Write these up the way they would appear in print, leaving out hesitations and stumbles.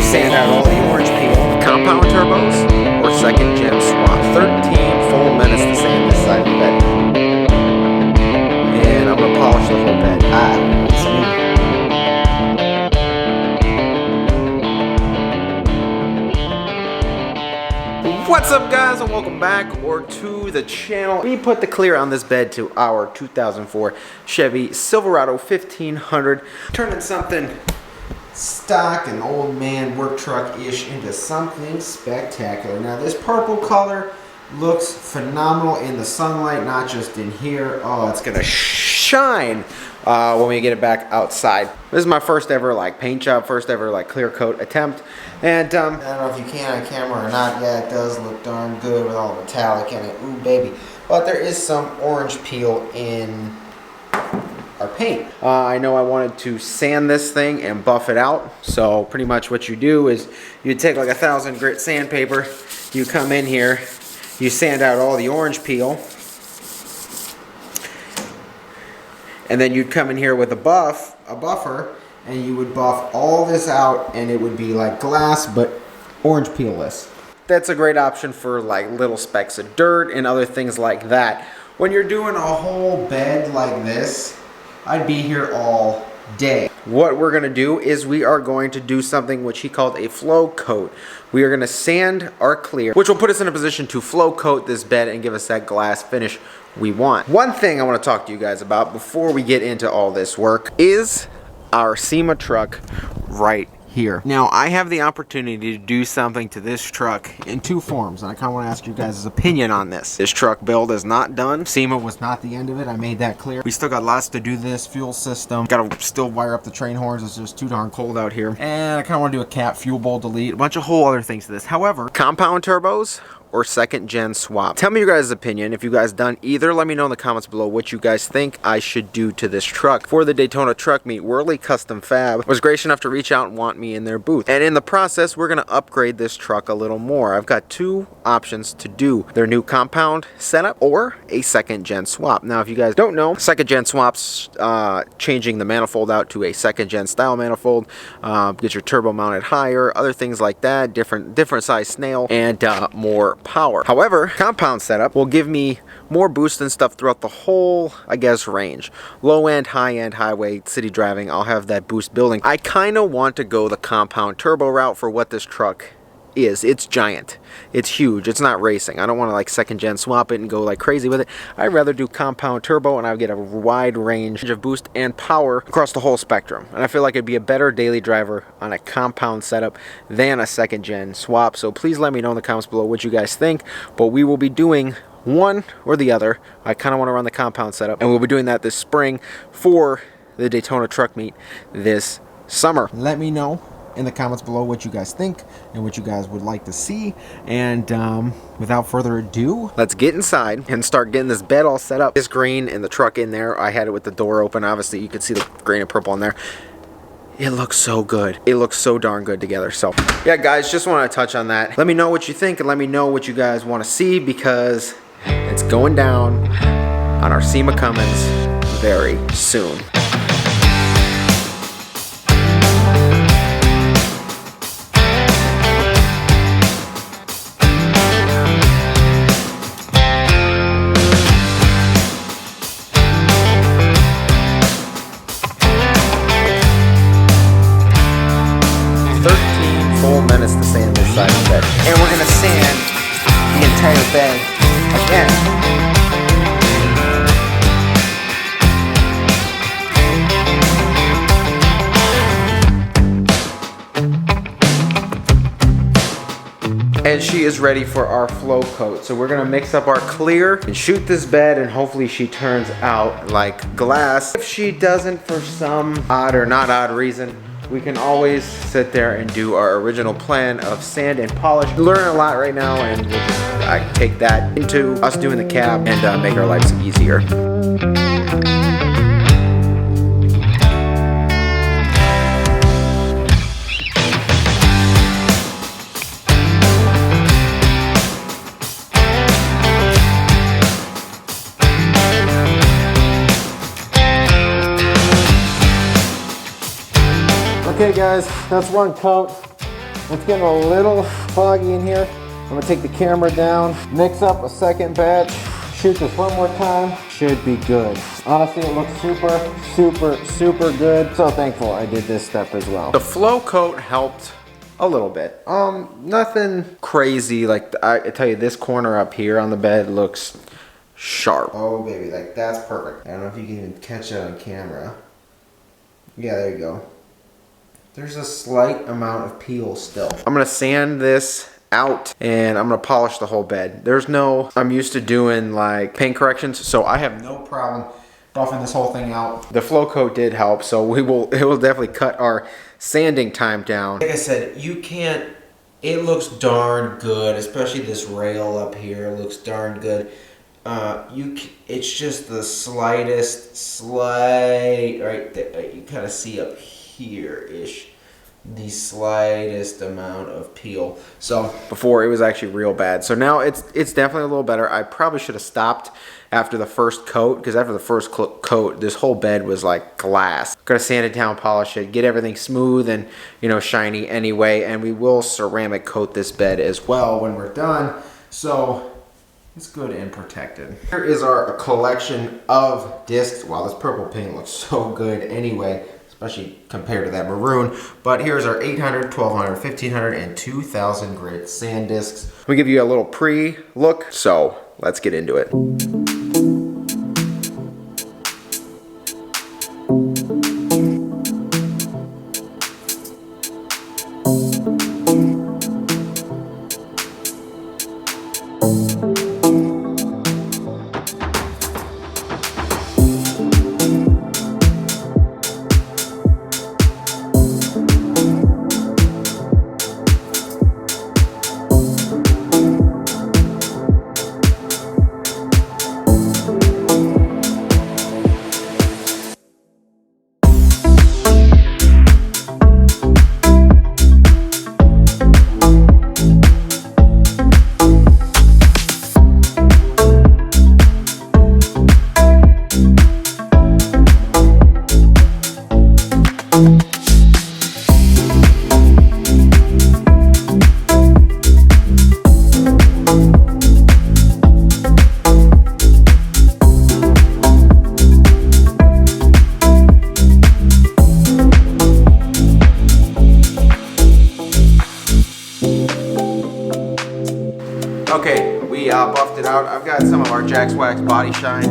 sand out all the orange peel. Compound turbos or second gen swap. 13 full minutes to sand this side of the bed. And I'm gonna polish the whole bed. It's me. What's up, guys, and welcome back to the channel. We put the clear on this bed to our 2004 Chevy Silverado 1500, turning something stock and old man work truck-ish into something spectacular. Now this purple color looks phenomenal in the sunlight, not just in here. Oh, it's gonna shine when we get it back outside. This is my first ever like paint job, first ever like clear coat attempt. And I don't know if you can on camera or not. Yeah, it does look darn good with all the metallic in it. Ooh, baby. But there is some orange peel in our paint. I know I wanted to sand this thing and buff it out. So pretty much what you do is you take like 1000 grit sandpaper, you come in here, you sand out all the orange peel, and then you'd come in here with a buffer, and you would buff all this out, and it would be like glass but orange peel-less. That's a great option for like little specks of dirt and other things like that. When you're doing a whole bed like this, I'd be here all day. What we're gonna do is we are going to do something which he called a flow coat. We are gonna sand our clear, which will put us in a position to flow coat this bed and give us that glass finish we want. One thing I want to talk to you guys about before we get into all this work is our SEMA truck right here. Now, I have the opportunity to do something to this truck in two forms, and I kind of want to ask you guys' opinion on this. This truck build is not done. SEMA was not the end of it. I made that clear. We still got lots to do this fuel system. Gotta still wire up the train horns. It's just too darn cold out here. And I kind of want to do a cap fuel bowl delete, a bunch of whole other things to this. However, compound turbos or second gen swap. Tell me your guys' opinion. If you guys done either, let me know in the comments below what you guys think I should do to this truck. For the Daytona Truck Meet, Wehrli Custom Fab was gracious enough to reach out and want me in their booth. And in the process, we're gonna upgrade this truck a little more. I've got two options to do: their new compound setup or a second gen swap. Now, if you guys don't know, second gen swaps, changing the manifold out to a second gen style manifold, get your turbo mounted higher, other things like that, different size snail, and more power. However, compound setup will give me more boost and stuff throughout the whole, I guess, range. Low end, high end, highway, city driving, I'll have that boost building. I kind of want to go the compound turbo route for what this truck is. It's giant. It's huge. It's not racing. I don't want to like second gen swap it and go like crazy with it. I'd rather do compound turbo, and I would get a wide range of boost and power across the whole spectrum. And I feel like it'd be a better daily driver on a compound setup than a second gen swap. So please let me know in the comments below what you guys think. But we will be doing one or the other. I kind of want to run the compound setup, and we'll be doing that this spring for the Daytona Truck Meet this summer. Let me know in the comments below what you guys think and what you guys would like to see. And without further ado, let's get inside and start getting this bed all set up. This green and the truck in there, I had it with the door open. Obviously you could see the green and purple in there. It looks so good. It looks so darn good together. So yeah, guys, just want to touch on that. Let me know what you think, and let me know what you guys want to see, because it's going down on our SEMA Cummins very soon. Minutes to sand this side of the bed, and we're gonna sand the entire bed again. And she is ready for our flow coat. So we're gonna mix up our clear and shoot this bed, and hopefully she turns out like glass. If she doesn't, for some odd or not odd reason, we can always sit there and do our original plan of sand and polish. Learn a lot right now, and we'll just take that into us doing the cab and make our lives easier. Okay guys, that's one coat. It's getting a little foggy in here. I'm gonna take the camera down, mix up a second batch, shoot this one more time. Should be good. Honestly, it looks super good. So thankful I did this step as well. The flow coat helped a little bit. Nothing crazy. Like I tell you, this corner up here on the bed looks sharp. Oh baby, like that's perfect. I don't know if you can even catch it on camera. Yeah, there you go. There's a slight amount of peel still. I'm gonna sand this out and I'm gonna polish the whole bed. I'm used to doing like paint corrections, so I have no problem buffing this whole thing out. The flow coat did help, so it will definitely cut our sanding time down. Like I said, it looks darn good, especially this rail up here looks darn good. It's just the slightest right there. You kind of see up here-ish the slightest amount of peel. So before it was actually real bad. So now it's definitely a little better. I probably should have stopped after the first coat, because after the first coat, this whole bed was like glass. Gonna sand it down, polish it, get everything smooth and shiny anyway. And we will ceramic coat this bed as well when we're done. So it's good and protected. Here is our collection of discs. Wow, this purple paint looks so good anyway, especially compared to that maroon. But here's our 800, 1200, 1500, and 2000 grit sand discs. We give you a little pre-look, so let's get into it. Okay, we buffed it out. I've got some of our Jax Wax Body Shine.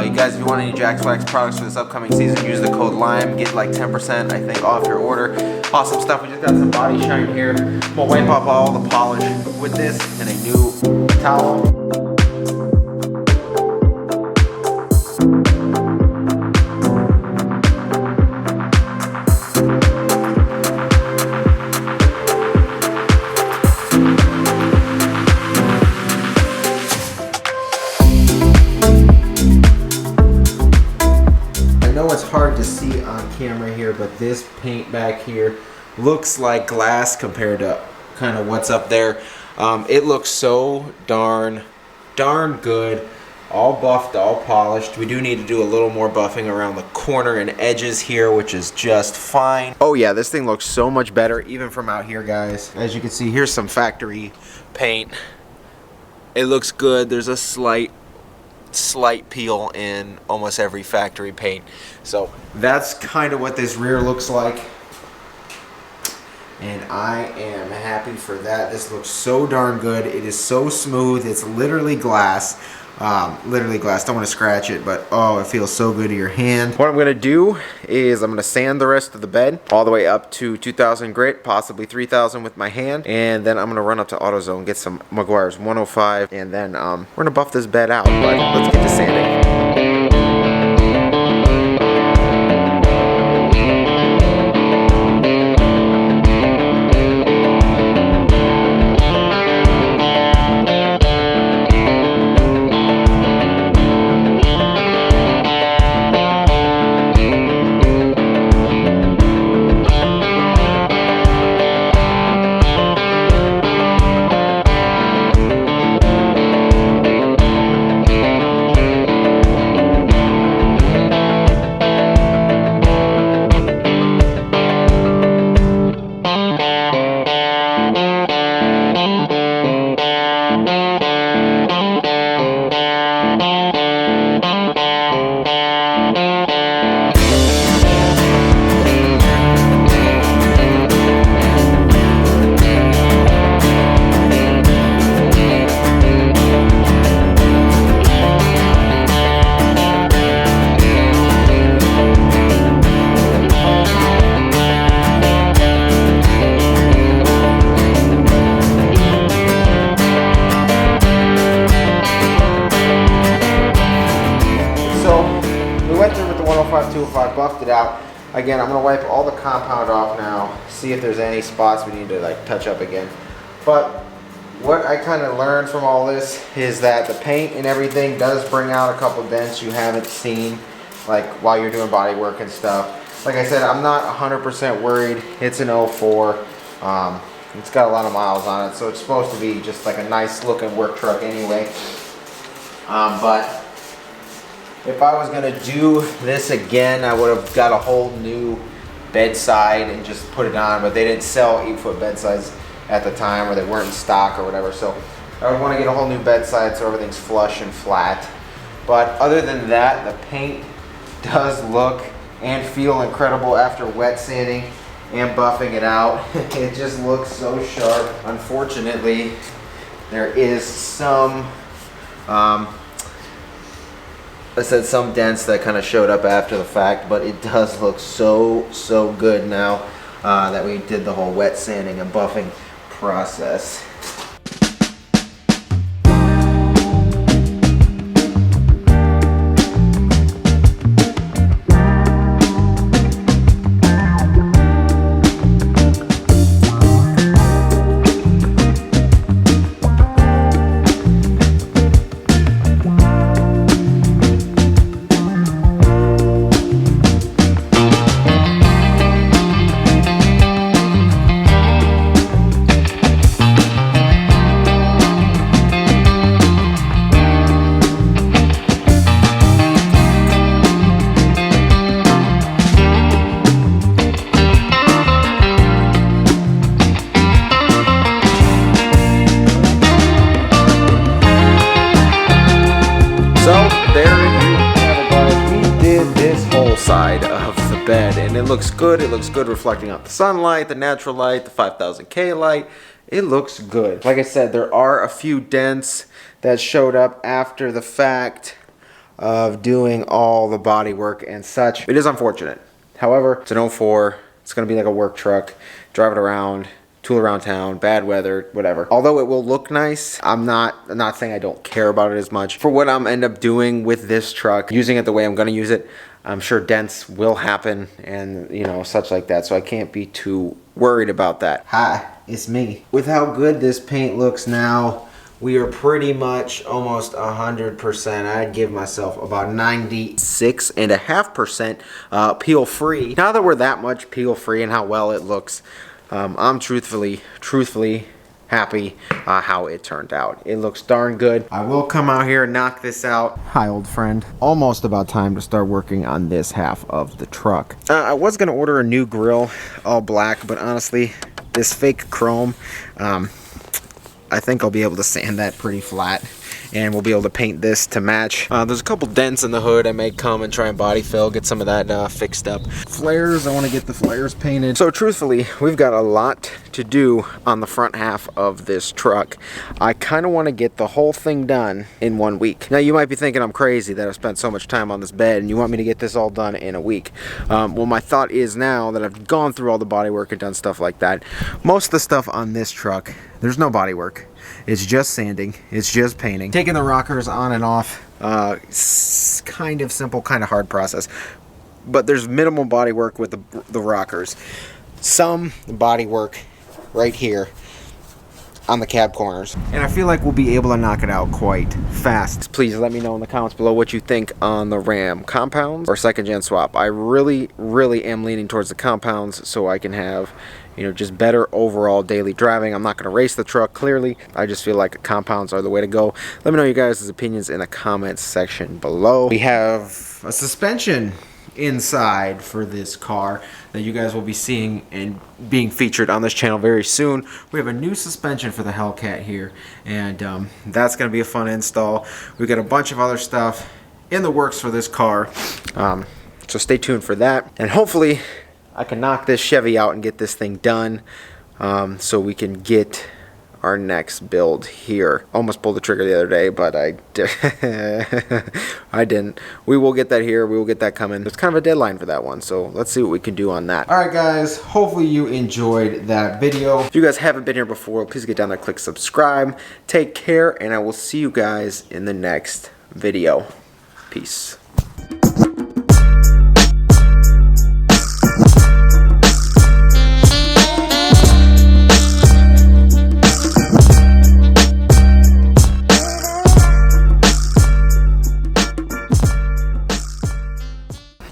You guys, if you want any Jax Wax products for this upcoming season, use the code LIME. Get like 10%, I think, off your order. Awesome stuff. We just got some Body Shine here. I'm gonna wipe off all the polish with this and a new towel. It's hard to see on camera here, but this paint back here looks like glass compared to kind of what's up there. It looks so darn good, all buffed, all polished. We do need to do a little more buffing around the corner and edges here, which is just fine. Oh yeah, this thing looks so much better even from out here, guys. As you can see, here's some factory paint. It looks good. There's a slight peel in almost every factory paint. So that's kind of what this rear looks like, and I am happy for that. This looks so darn good. It is so smooth. It's literally glass. Literally glass. Don't want to scratch it, but oh, it feels so good to your hand. What I'm going to do is I'm going to sand the rest of the bed all the way up to 2000 grit, possibly 3000 with my hand, and then I'm going to run up to AutoZone, get some Meguiar's 105, and then we're going to buff this bed out. But let's get to sanding. Again, I'm gonna wipe all the compound off now, see if there's any spots we need to like touch up again. But what I kind of learned from all this is that the paint and everything does bring out a couple dents you haven't seen, like while you're doing body work and stuff. Like I said, I'm not 100% worried. It's an 04. It's got a lot of miles on it, so it's supposed to be just like a nice looking work truck anyway. But if I was gonna do this again, I would have got a whole new bedside and just put it on, but they didn't sell 8-foot bedsides at the time, or they weren't in stock or whatever, so I would want to get a whole new bedside so everything's flush and flat. But other than that, the paint does look and feel incredible after wet sanding and buffing it out. It just looks so sharp. Unfortunately, there is some I said some dents that kind of showed up after the fact, but it does look so good now that we did the whole wet sanding and buffing process. Side of the bed, and it looks good. It looks good reflecting out the sunlight, the natural light, the 5000K light. It looks good. Like I said, there are a few dents that showed up after the fact of doing all the body work and such. It is unfortunate. However, it's an 04. It's going to be like a work truck. Drive it around, tool around town, bad weather, whatever. Although it will look nice, I'm not saying I don't care about it as much. For what I'm end up doing with this truck, using it the way I'm going to use it, I'm sure dents will happen and, you know, such like that. So I can't be too worried about that. Hi, it's me. With how good this paint looks now, we are pretty much almost 100%. I'd give myself about 96.5% peel free. Now that we're that much peel free and how well it looks, I'm truthfully happy how it turned out. It looks darn good. I will come out here and knock this out. Hi, old friend. Almost about time to start working on this half of the truck. I was gonna order a new grill, all black, but honestly, this fake chrome, I think I'll be able to sand that pretty flat, and we'll be able to paint this to match. There's a couple dents in the hood. I may come and try and body fill, get some of that fixed up. Flares, I want to get the flares painted. So truthfully, we've got a lot to do on the front half of this truck. I kind of want to get the whole thing done in 1 week. Now you might be thinking I'm crazy that I've spent so much time on this bed and you want me to get this all done in a week. Well, my thought is now that I've gone through all the body work and done stuff like that, most of the stuff on this truck, there's no body work. It's just sanding. It's just painting. Taking the rockers on and off, kind of simple, kind of hard process. But there's minimal body work with the rockers. Some body work right here on the cab corners. And I feel like we'll be able to knock it out quite fast. Please let me know in the comments below what you think on the Ram compounds or second gen swap. I really am leaning towards the compounds so I can have, you know, just better overall daily driving. I'm not going to race the truck, clearly. I just feel like compounds are the way to go. Let me know your guys' opinions in the comments section below. We have a suspension inside for this car that you guys will be seeing and being featured on this channel very soon. We have a new suspension for the Hellcat here, and that's going to be a fun install. We've got a bunch of other stuff in the works for this car, so stay tuned for that. And hopefully I can knock this Chevy out and get this thing done, so we can get our next build here. Almost pulled the trigger the other day, but I didn't. We will get that here. We will get that coming. There's kind of a deadline for that one, so let's see what we can do on that. All right, guys. Hopefully you enjoyed that video. If you guys haven't been here before, please get down there, click subscribe. Take care, and I will see you guys in the next video. Peace.